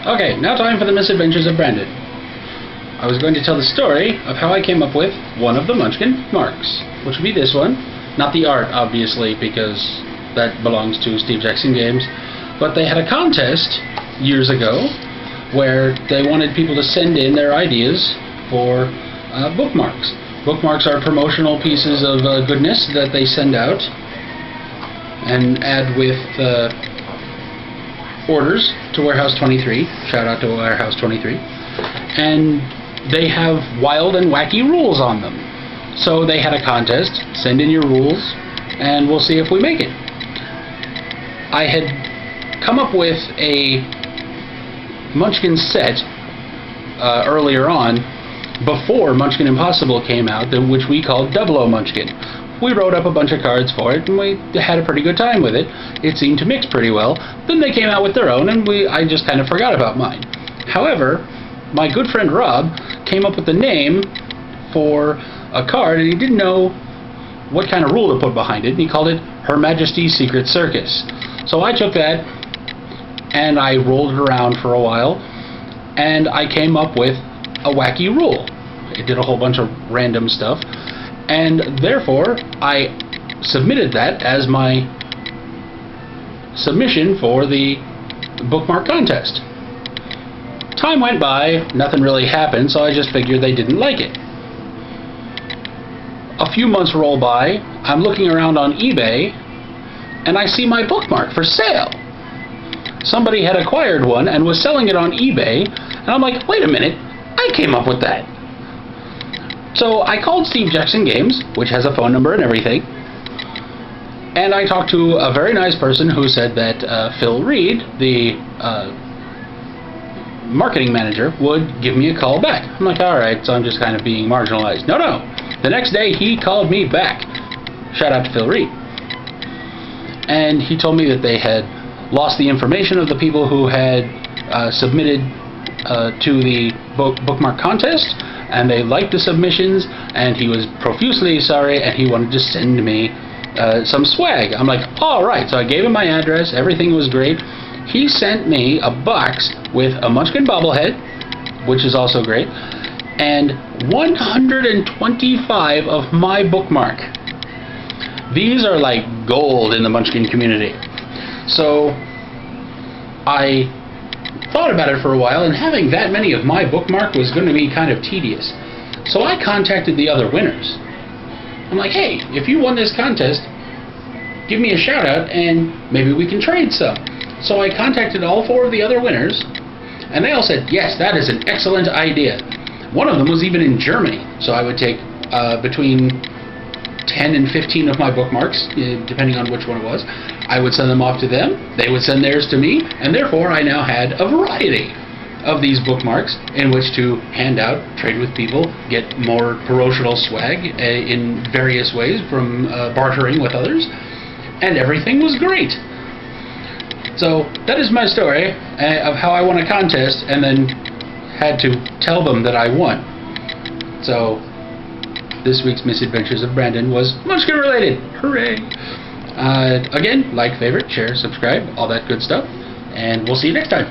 Okay, now time for the Misadventures of Brandon. I was going to tell the story of how I came up with one of the Munchkin marks, which would be this one. Not the art, obviously, because that belongs to Steve Jackson Games. But they had a contest years ago where they wanted people to send in their ideas for bookmarks. Bookmarks are promotional pieces of goodness that they send out and add with orders to Warehouse 23. Shout out to Warehouse 23. And they have wild and wacky rules on them. So they had a contest, send in your rules, and we'll see if we make it. I had come up with a Munchkin set earlier on, before Munchkin Impossible came out, which we called 00 Munchkin. We wrote up a bunch of cards for it, and we had a pretty good time with it. It seemed to mix pretty well. Then they came out with their own, and I just kind of forgot about mine. However, my good friend Rob came up with the name for a card, and he didn't know what kind of rule to put behind it, and he called it Her Majesty's Secret Circus. So I took that, and I rolled it around for a while, and I came up with a wacky rule. It did a whole bunch of random stuff, and therefore I submitted that as my submission for the bookmark contest. Time went by, nothing really happened, so I just figured they didn't like it. A few months roll by, I'm looking around on eBay, and I see my bookmark for sale. Somebody had acquired one and was selling it on eBay, and I'm like, wait a minute, I came up with that. So I called Steve Jackson Games, which has a phone number and everything, and I talked to a very nice person who said that Phil Reed, the marketing manager, would give me a call back. I'm like, alright, so I'm just kind of being marginalized. No. The next day he called me back. Shout out to Phil Reed. And he told me that they had lost the information of the people who had submitted to the bookmark contest, and they liked the submissions, and he was profusely sorry, and he wanted to send me some swag. I'm like, alright, so I gave him my address, everything was great. He sent me a box with a Munchkin bobblehead, which is also great, and 125 of my bookmark. These are like gold in the Munchkin community. So I thought about it for a while, and having that many of my bookmark was going to be kind of tedious. So I contacted the other winners. I'm like, hey, if you won this contest, give me a shout out and maybe we can trade some. So I contacted all 4 of the other winners, and they all said, yes, that is an excellent idea. One of them was even in Germany, so I would take between 10 and 15 of my bookmarks, depending on which one it was. I would send them off to them, they would send theirs to me, and therefore I now had a variety of these bookmarks in which to hand out, trade with people, get more promotional swag in various ways from bartering with others, and everything was great. So that is my story of how I won a contest and then had to tell them that I won. So this week's Misadventures of Brandon was Munchkin related. Hooray! Again, like, favorite, share, subscribe, all that good stuff, and we'll see you next time.